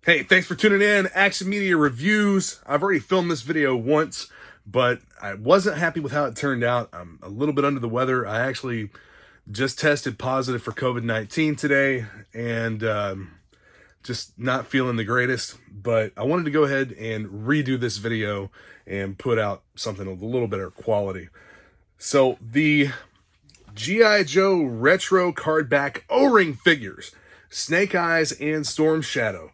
Hey, thanks for tuning in. Action Media Reviews. I've already filmed this video once, but I wasn't happy with how it turned out. I'm a little bit under the weather. I actually just tested positive for COVID-19 today and just not feeling the greatest. But I wanted to go ahead and redo this video and put out something of a little better quality. So the G.I. Joe Retro Cardback O-Ring figures, Snake Eyes and Storm Shadow.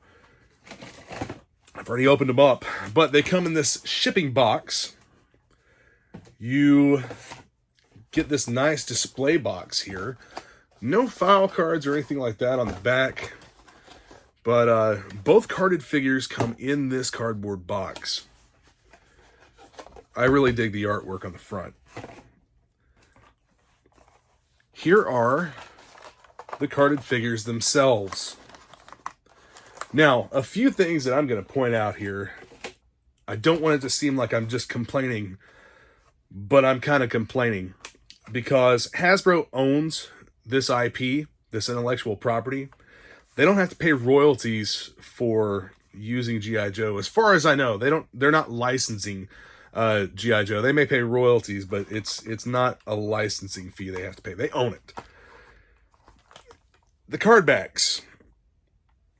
I've already opened them up, but they come in this shipping box. You get this nice display box here. No file cards or anything like that on the back, but both carded figures come in this cardboard box. I really dig the artwork on the front. Here are the carded figures themselves. Now, a few things that I'm going to point out here. I don't want it to seem like I'm just complaining, but I'm kind of complaining because Hasbro owns this IP, this intellectual property. They don't have to pay royalties for using G.I. Joe. As far as I know, they're not licensing G.I. Joe. They may pay royalties, but it's not a licensing fee they have to pay. They own it. The cardbacks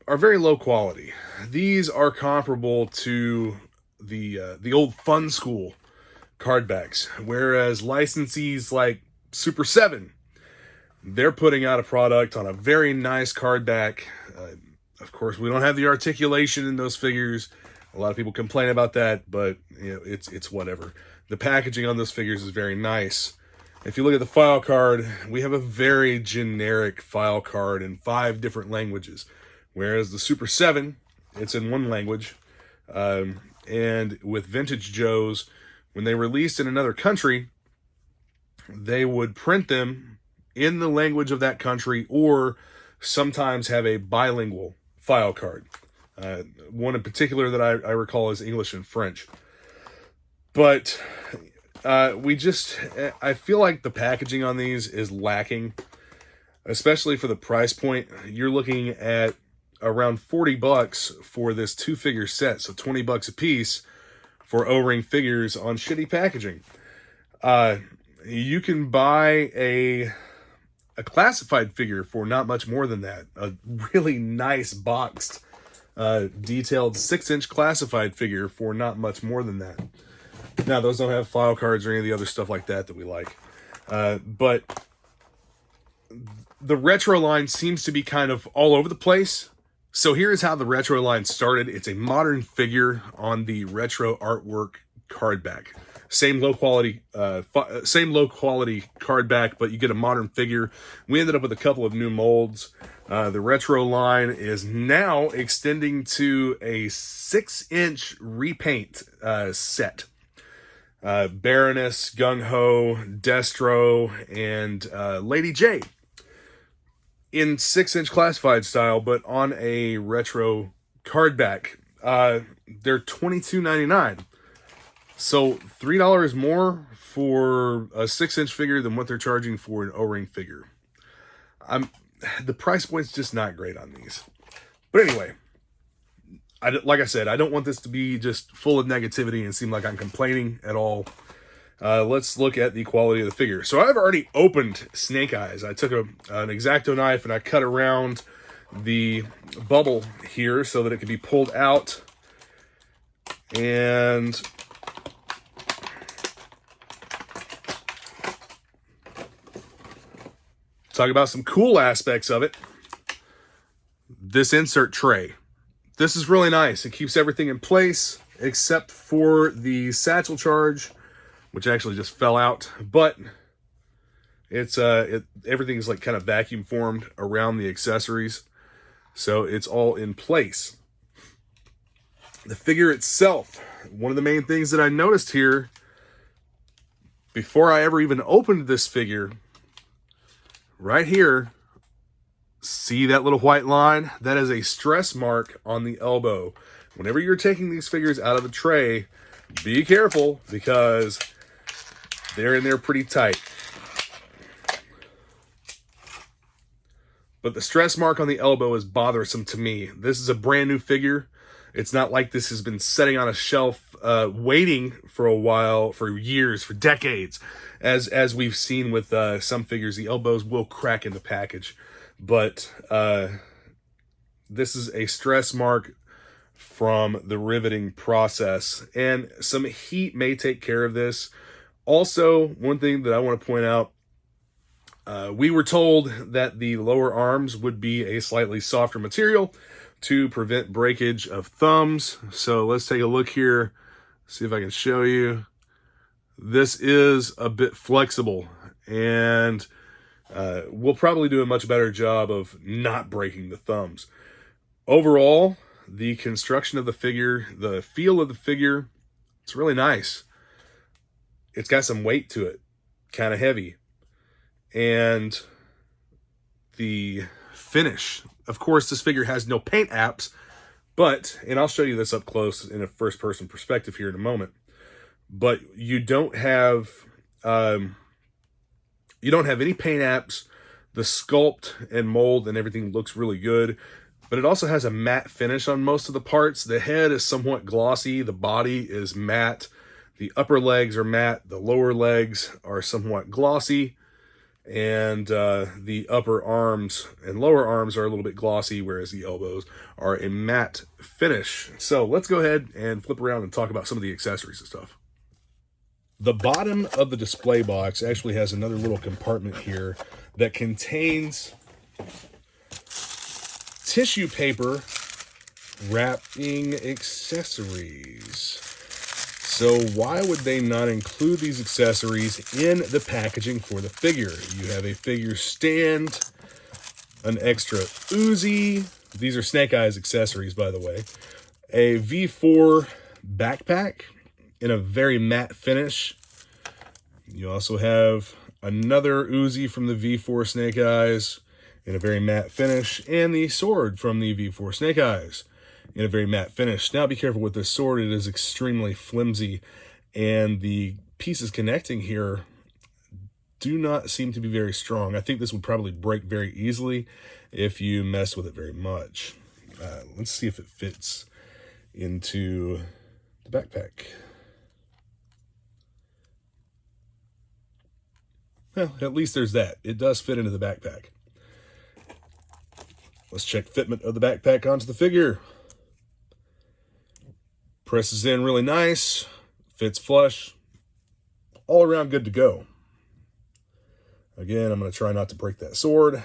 are very low quality. These are comparable to the old Funskool cardbacks, whereas licensees like Super 7, they're putting out a product on a very nice cardback. Of course, we don't have the articulation in those figures. A lot of people complain about that, but you know, it's whatever. The packaging on those figures is very nice. If you look at the file card, we have a very generic file card in 5 different languages. Whereas the Super 7, it's in one language. And with Vintage Joes, when they released in another country, they would print them in the language of that country or sometimes have a bilingual file card. One in particular that I recall is English and French. But I feel like the packaging on these is lacking, especially for the price point. You're looking at around 40 bucks for this 2-figure set, so 20 bucks a piece for O-ring figures on shitty packaging. You can buy a classified figure for not much more than that. A really nice boxed, detailed 6-inch classified figure for not much more than that. Now, those don't have file cards or any of the other stuff like that we like. But the retro line seems to be kind of all over the place. So here's how the retro line started. It's a modern figure on the retro artwork cardback. Same low quality cardback, but you get a modern figure. We ended up with a couple of new molds. The retro line is now extending to a 6-inch repaint set. Baroness, Gung Ho, Destro, and Lady J. In 6-inch classified style, but on a retro cardback. They're $22.99. So $3 more for a 6-inch figure than what they're charging for an O-ring figure. The price point's just not great on these. But anyway, like I said, I don't want this to be just full of negativity and seem like I'm complaining at all. Let's look at the quality of the figure. So I've already opened Snake Eyes. I took an X-Acto knife and I cut around the bubble here so that it could be pulled out. And talk about some cool aspects of it. This insert tray. This is really nice. It keeps everything in place except for the satchel charge, which actually just fell out, but it's everything is like kind of vacuum formed around the accessories, so it's all in place. The figure itself, one of the main things that I noticed here before I ever even opened this figure, right here, see that little white line? That is a stress mark on the elbow. Whenever you're taking these figures out of the tray, be careful because they're in there pretty tight. but the stress mark on the elbow is bothersome to me. This is a brand new figure. It's not like this has been sitting on a shelf waiting for a while, for years, for decades. As we've seen with some figures, the elbows will crack in the package. But this is a stress mark from the riveting process, and some heat may take care of this. Also, one thing that I want to point out, we were told that the lower arms would be a slightly softer material to prevent breakage of thumbs. So let's take a look here, see if I can show you. This is a bit flexible, and we'll probably do a much better job of not breaking the thumbs. Overall, the construction of the figure, the feel of the figure, it's really nice. It's got some weight to it, kind of heavy. And the finish, of course, this figure has no paint apps, but, and I'll show you this up close in a first-person perspective here in a moment, but you don't have any paint apps. The sculpt and mold and everything looks really good, but it also has a matte finish on most of the parts. The head is somewhat glossy. The body is matte. The upper legs are matte. The lower legs are somewhat glossy. And the upper arms and lower arms are a little bit glossy, whereas the elbows are a matte finish. So let's go ahead and flip around and talk about some of the accessories and stuff. The bottom of the display box actually has another little compartment here that contains tissue paper wrapping accessories. So why would they not include these accessories in the packaging for the figure? You have a figure stand, an extra Uzi. These are Snake Eyes accessories, by the way. A V4 backpack in a very matte finish. You also have another Uzi from the V4 Snake Eyes in a very matte finish, and the sword from the V4 Snake Eyes in a very matte finish. Now be careful with this sword. It is extremely flimsy, and the pieces connecting here do not seem to be very strong. I think this would probably break very easily if you mess with it very much. Let's see if it fits into the backpack. Well, at least there's that. It does fit into the backpack. Let's check fitment of the backpack onto the figure. Presses in really nice, fits flush, all around good to go. Again, I'm going to try not to break that sword.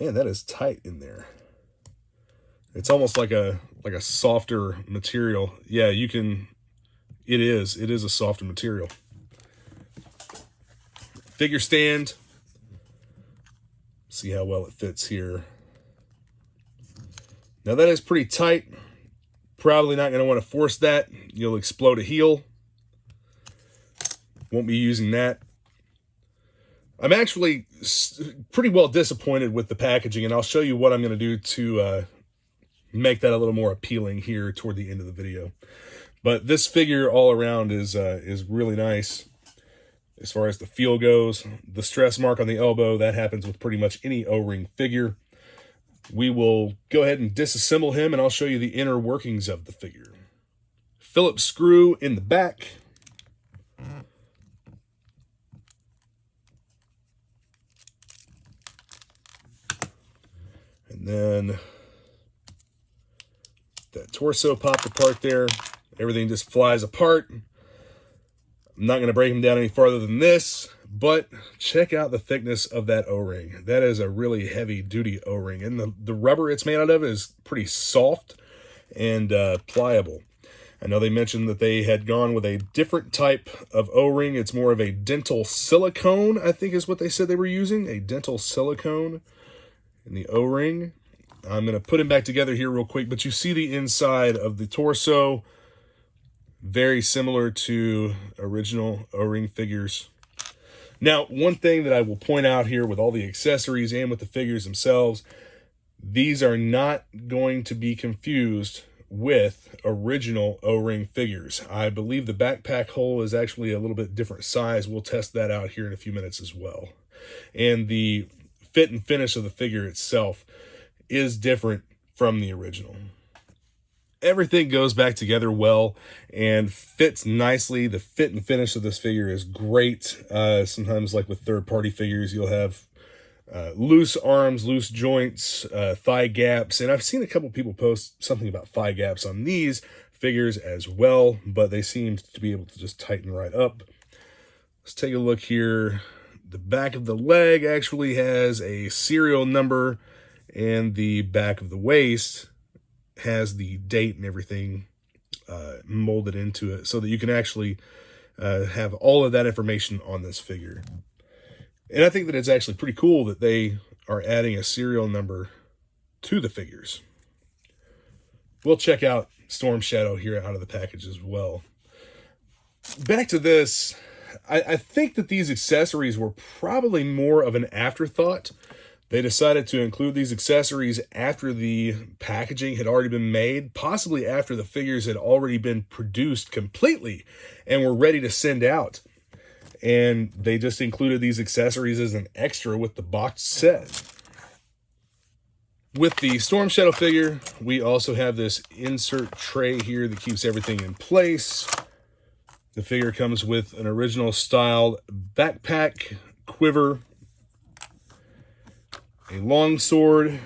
Man, that is tight in there. It's almost like a softer material. Yeah, you can, it is a softer material. Figure stand. See how well it fits here. Now that is pretty tight. Probably not going to want to force that. You'll explode a heel. Won't be using that. I'm actually pretty well disappointed with the packaging, and I'll show you what I'm going to do to make that a little more appealing here toward the end of the video. But this figure all around is really nice. As far as the feel goes, the stress mark on the elbow, that happens with pretty much any O-ring figure. We will go ahead and disassemble him, and I'll show you the inner workings of the figure. Phillips screw in the back. And then that torso popped apart there. Everything just flies apart. I'm not going to break him down any farther than this, but check out the thickness of that O-ring. That is a really heavy-duty O-ring, and the rubber it's made out of is pretty soft and pliable. I know they mentioned that they had gone with a different type of O-ring. It's more of a dental silicone, I think is what they said they were using, a dental silicone in the O-ring. I'm going to put him back together here real quick, but you see the inside of the torso, very similar to original O-ring figures. Now, one thing that I will point out here with all the accessories and with the figures themselves, these are not going to be confused with original O-ring figures. I believe the backpack hole is actually a little bit different size. We'll test that out here in a few minutes as well. And the fit and finish of the figure itself is different from the original. Everything goes back together well and fits nicely. The fit and finish of this figure is great. Sometimes, like with third-party figures, you'll have loose arms, loose joints, thigh gaps. And I've seen a couple people post something about thigh gaps on these figures as well, but they seem to be able to just tighten right up. Let's take a look here. The back of the leg actually has a serial number, and the back of the waist has the date and everything molded into it so that you can actually have all of that information on this figure. And I think that it's actually pretty cool that they are adding a serial number to the figures. We'll check out Storm Shadow here out of the package as well. Back to this, I think that these accessories were probably more of an afterthought. They decided to include these accessories after the packaging had already been made, possibly after the figures had already been produced completely and were ready to send out. And they just included these accessories as an extra with the box set. With the Storm Shadow figure, we also have this insert tray here that keeps everything in place. The figure comes with an original style backpack, quiver, a long sword,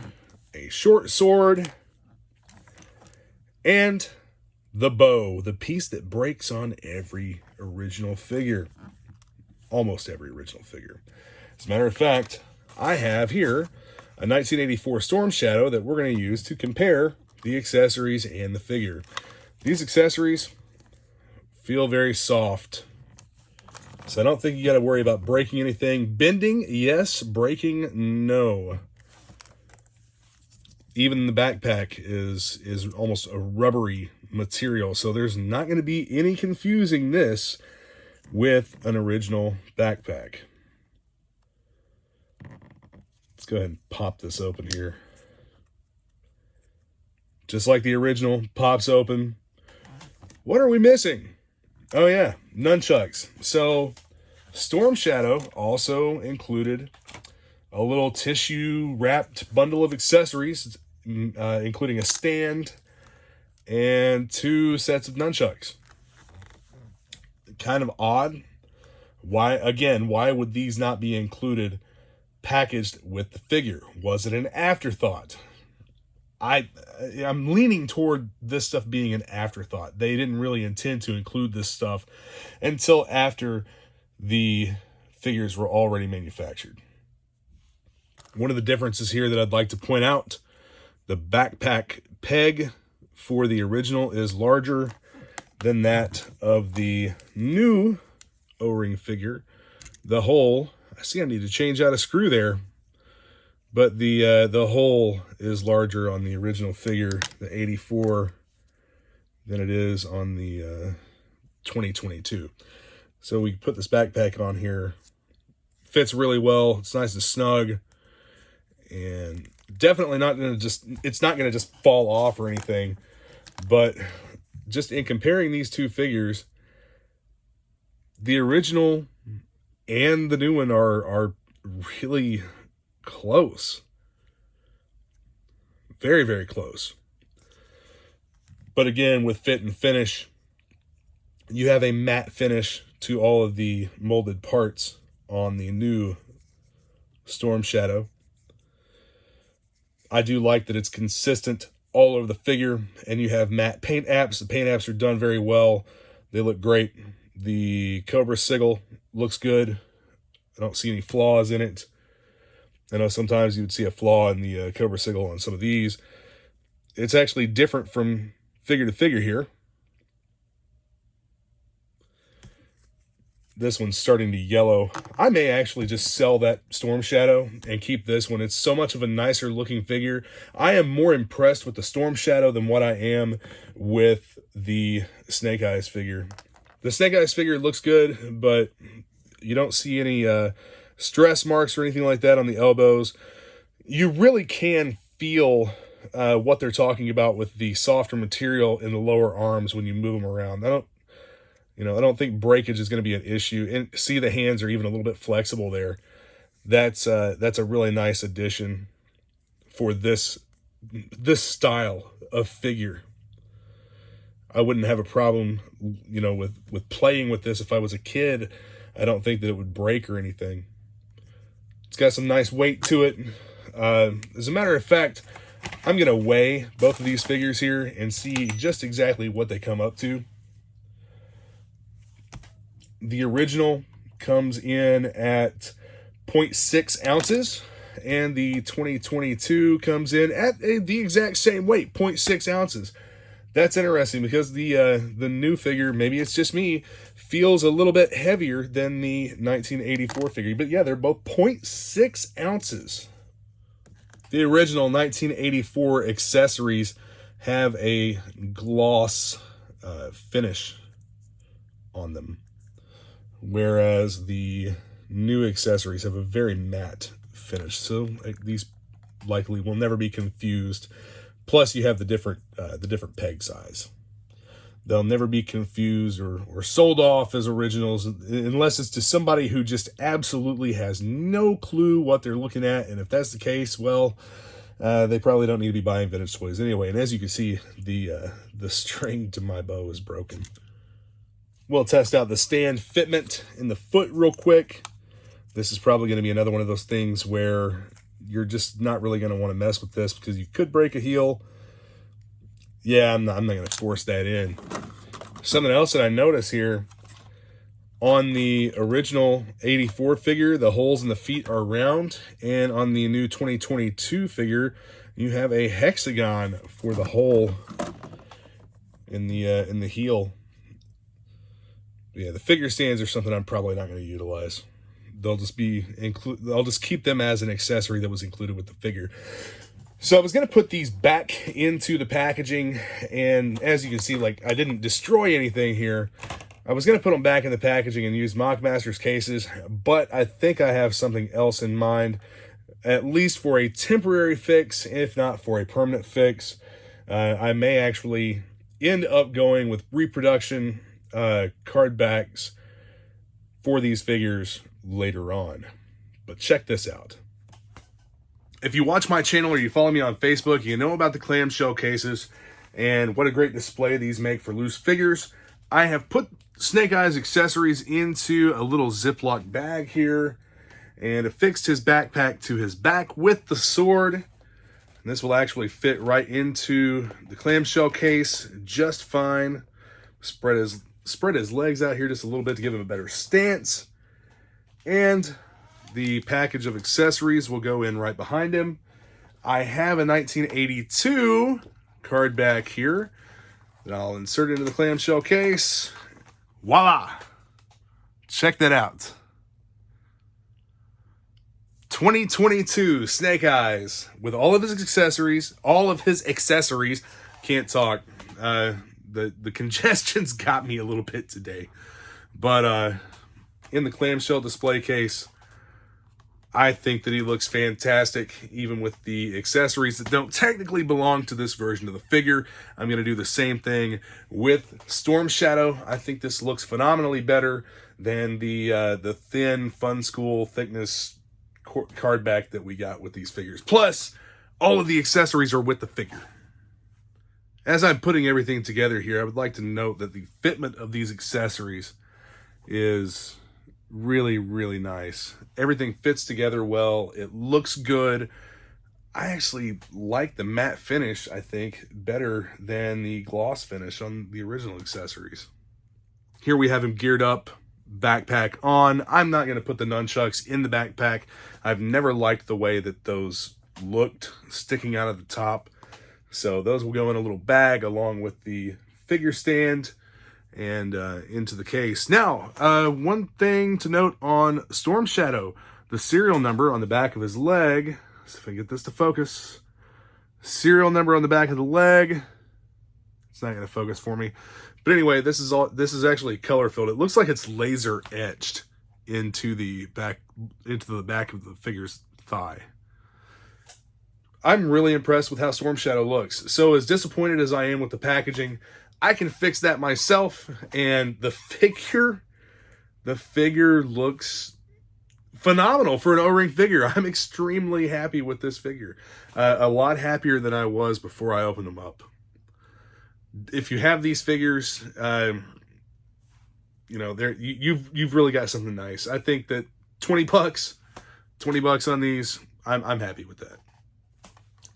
a short sword, and the bow, the piece that breaks on every original figure. Almost every original figure. As a matter of fact, I have here a 1984 Storm Shadow that we're going to use to compare the accessories and the figure. These accessories feel very soft, so I don't think you got to worry about breaking anything. Bending, yes. Breaking, no. Even the backpack is almost a rubbery material, so there's not going to be any confusing this with an original backpack. Let's go ahead and pop this open here. Just like the original, pops open. What are we missing? Oh yeah, nunchucks. So Storm Shadow also included a little tissue wrapped bundle of accessories, including a stand and 2 sets of nunchucks. Kind of odd. Why would these not be included packaged with the figure? Was it an afterthought? I'm leaning toward this stuff being an afterthought. They didn't really intend to include this stuff until after the figures were already manufactured. One of the differences here that I'd like to point out, the backpack peg for the original is larger than that of the new O-ring figure. The hole, I see I need to change out a screw there, but the hole is larger on the original figure, the 84, than it is on the 2022. So we put this backpack on here. Fits really well. It's nice and snug, and definitely not going to it's not going to just fall off or anything, but just in comparing these two figures, the original and the new one are really close. Very, very close. But again, with fit and finish, you have a matte finish to all of the molded parts on the new Storm Shadow. I do like that it's consistent all over the figure, and you have matte paint apps. The paint apps are done very well. They look great. The Cobra Sigil looks good. I don't see any flaws in it. I know sometimes you would see a flaw in the Cobra Sigil on some of these. It's actually different from figure to figure here. This one's starting to yellow. I may actually just sell that Storm Shadow and keep this one. It's so much of a nicer looking figure. I am more impressed with the Storm Shadow than what I am with the Snake Eyes figure. The Snake Eyes figure looks good, but you don't see any stress marks or anything like that on the elbows. You really can feel what they're talking about with the softer material in the lower arms when you move them around. I don't think breakage is going to be an issue. And see, the hands are even a little bit flexible there. that's a really nice addition for this style of figure. I wouldn't have a problem, you know, with playing with this if I was a kid. I don't think that it would break or anything. It's got some nice weight to it. As a matter of fact, I'm going to weigh both of these figures here and see just exactly what they come up to. The original comes in at 0.6 ounces, and the 2022 comes in at the exact same weight, 0.6 ounces. That's interesting because the new figure, maybe it's just me, feels a little bit heavier than the 1984 figure. But yeah, they're both 0.6 ounces. The original 1984 accessories have a gloss finish on them, whereas the new accessories have a very matte finish. So these likely will never be confused. Plus, you have the different peg size. They'll never be confused or sold off as originals unless it's to somebody who just absolutely has no clue what they're looking at. And if that's the case, well, they probably don't need to be buying vintage toys anyway. And as you can see, the string to my bow is broken. We'll test out the stand fitment in the foot real quick. This is probably going to be another one of those things where you're just not really going to want to mess with this because you could break a heel. Yeah, I'm not going to force that in. Something else that I notice here, on the original 84 figure, the holes in the feet are round, and on the new 2022 figure, you have a hexagon for the hole in the heel. Yeah, the figure stands are something I'm probably not going to utilize. They'll just be I'll just keep them as an accessory that was included with the figure. So I was going to put these back into the packaging, and as you can see, like, I didn't destroy anything here. I was going to put them back in the packaging and use Mockmaster's cases, but I think I have something else in mind, at least for a temporary fix, if not for a permanent fix. I may actually end up going with reproduction card backs for these figures later on. But check this out. If you watch my channel or you follow me on Facebook, you know about the clamshell cases and what a great display these make for loose figures. I have put Snake Eyes accessories into a little Ziploc bag here and affixed his backpack to his back with the sword. And this will actually fit right into the clamshell case just fine. Spread his legs out here just a little bit to give him a better stance. And the package of accessories will go in right behind him. I have a 1982 card back here that I'll insert into the clamshell case. Voila! Check that out. 2022 Snake Eyes with all of his accessories. Can't talk. The congestion's got me a little bit today. But in the clamshell display case, I think that he looks fantastic, even with the accessories that don't technically belong to this version of the figure. I'm going to do the same thing with Storm Shadow. I think this looks phenomenally better than the thin Funskool thickness card back that we got with these figures. Plus, all of the accessories are with the figure. As I'm putting everything together here, I would like to note that the fitment of these accessories is really, really nice. Everything fits together well. It looks good. I actually like the matte finish, I think, better than the gloss finish on the original accessories. Here we have him geared up, backpack on. I'm not going to put the nunchucks in the backpack. I've never liked the way that those looked sticking out of the top. So those will go in a little bag along with the figure stand and into the case. Now, one thing to note on Storm Shadow, the serial number on the back of his leg. Let's see if I can get this to focus. Serial number on the back of the leg. It's not going to focus for me. But anyway, this is actually color filled. It looks like it's laser etched into the back of the figure's thigh. I'm really impressed with how Storm Shadow looks. So as disappointed as I am with the packaging, I can fix that myself, and the figure looks phenomenal for an O-ring figure. I'm extremely happy with this figure. A lot happier than I was before I opened them up. If you have these figures, you know, you've really got something nice. I think that $20 on these, I'm happy with that.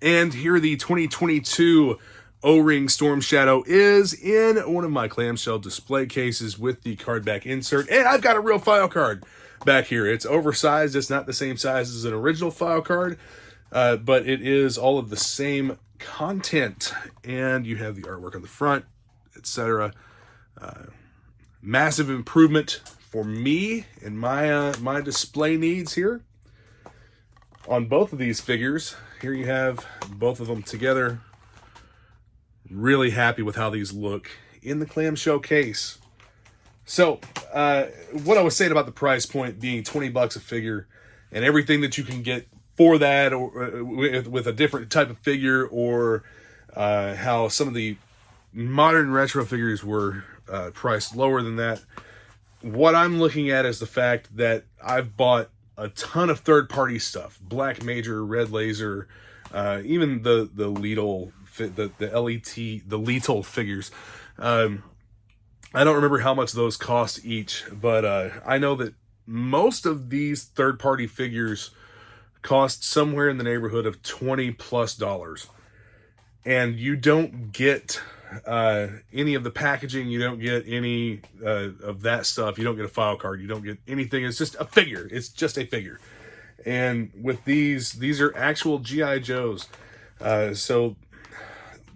And here the 2022 O-ring Storm Shadow is in one of my clamshell display cases with the card back insert. And I've got a real file card back here. It's oversized. It's not the same size as an original file card, but it is all of the same content. And you have the artwork on the front, etc. Massive improvement for me and my my display needs here. On both of these figures, here you have both of them together. Really happy with how these look in the clamshell case. So, what I was saying about the price point being $20 a figure and everything that you can get for that, or with a different type of figure, or how some of the modern retro figures were priced lower than that. What I'm looking at is the fact that I've bought a ton of third-party stuff. Black Major, Red Laser, even the Lidl, the Lethal figures. I don't remember how much those cost each, but I know that most of these third-party figures cost somewhere in the neighborhood of $20+. And you don't get any of the packaging, you don't get any of that stuff, you don't get a file card, you don't get anything. It's just a figure. It's just a figure. And with these are actual G.I. Joes. So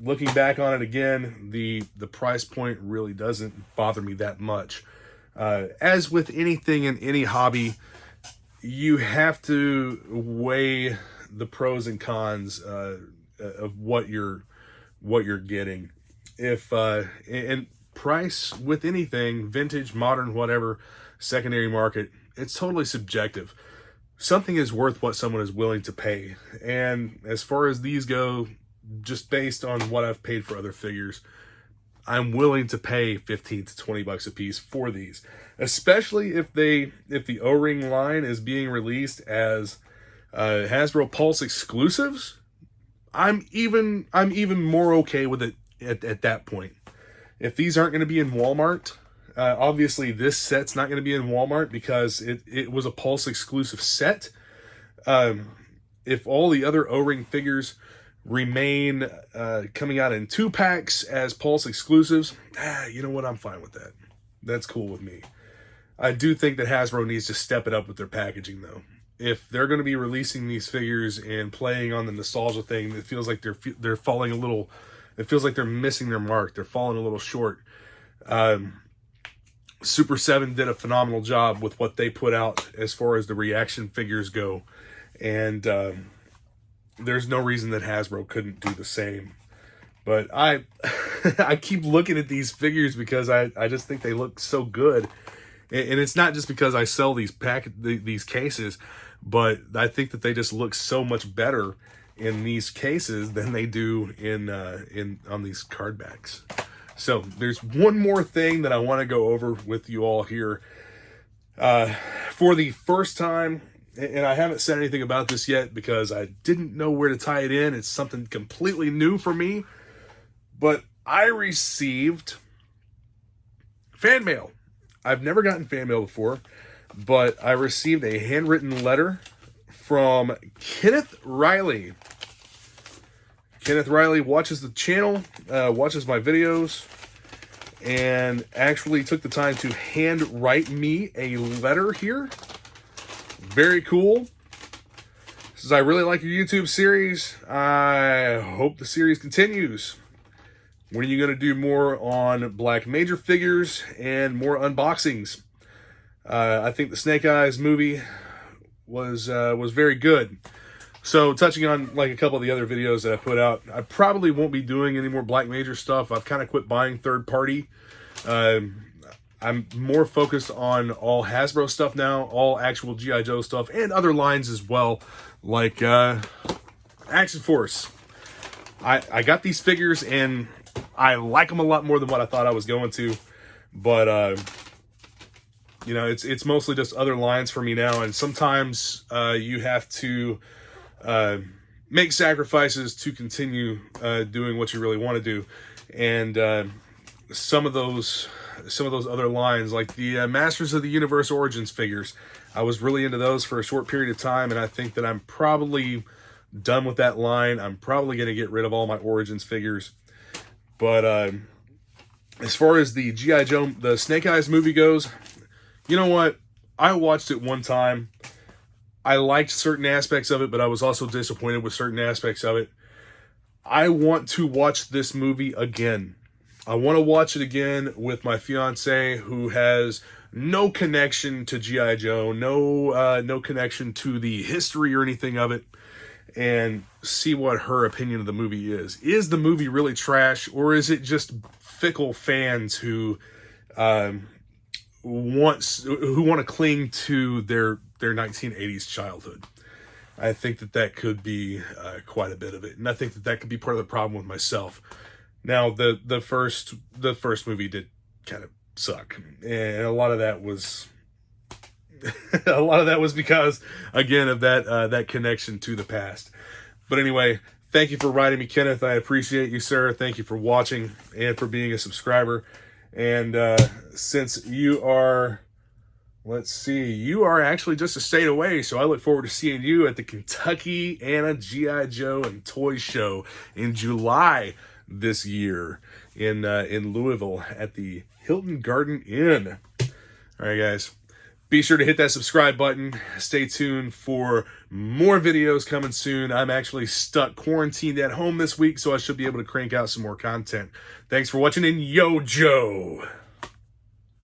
looking back on it again, the price point really doesn't bother me that much. As with anything in any hobby, you have to weigh the pros and cons of what you're getting. If and price with anything, vintage, modern, whatever, secondary market, it's totally subjective. Something is worth what someone is willing to pay. And as far as these go, just based on what I've paid for other figures, I'm willing to pay $15 to $20 a piece for these, especially if the O-ring line is being released as Hasbro Pulse exclusives. I'm even more okay with it at that point. If these aren't going to be in Walmart, obviously this set's not going to be in Walmart because it was a Pulse exclusive set. If all the other O-ring figures remain coming out in 2-packs as Pulse exclusives, you know what, I'm fine with that. That's cool with me. I do think that Hasbro needs to step it up with their packaging, though. If they're going to be releasing these figures and playing on the nostalgia thing, it feels like they're falling a little. It feels like they're missing their mark. They're falling a little short. Super 7 did a phenomenal job with what they put out as far as the reaction figures go, and there's no reason that Hasbro couldn't do the same. But I keep looking at these figures because I just think they look so good. And it's not just because I sell these cases, but I think that they just look so much better in these cases than they do on these card backs. So there's one more thing that I want to go over with you all here. For the first time, and I haven't said anything about this yet because I didn't know where to tie it in. It's something completely new for me. But I received fan mail. I've never gotten fan mail before, but I received a handwritten letter from Kenneth Riley. Kenneth Riley watches the channel, watches my videos, and actually took the time to hand write me a letter here. Very cool. Says, I really like your YouTube series. I hope the series continues. When are you going to do more on Black Major figures and more unboxings? I think the Snake Eyes movie was very good. So touching on like a couple of the other videos that I put out, I probably won't be doing any more Black Major stuff. I've kind of quit buying third party. I'm more focused on all Hasbro stuff now, all actual G.I. Joe stuff, and other lines as well, like Action Force. I got these figures and I like them a lot more than what I thought I was going to, but You know, it's mostly just other lines for me now, and sometimes you have to make sacrifices to continue doing what you really want to do. And some of those other lines, like the Masters of the Universe Origins figures, I was really into those for a short period of time, and I think that I'm probably done with that line. I'm probably going to get rid of all my Origins figures. But as far as the G.I. Joe, the Snake Eyes movie goes, you know what? I watched it one time. I liked certain aspects of it, but I was also disappointed with certain aspects of it. I want to watch this movie again. I want to watch it again with my fiance, who has no connection to G.I. Joe, no connection to the history or anything of it, and see what her opinion of the movie is. Is the movie really trash, or is it just fickle fans who want to cling to their 1980s childhood? I think that could be quite a bit of it, and I think that could be part of the problem with myself. Now, the first movie did kind of suck, and a lot of that was because, again, of that connection to the past. But anyway, thank you for writing me, Kenneth. I appreciate you, sir. Thank you for watching and for being a subscriber. And since you are, you are actually just a state away, so I look forward to seeing you at the Kentucky Anna G.I. Joe and Toy Show in July this year in Louisville at the Hilton Garden Inn. All right, guys. Be sure to hit that subscribe button. Stay tuned for more videos coming soon. I'm actually stuck quarantined at home this week, so I should be able to crank out some more content. Thanks for watching, and Yooo Joe!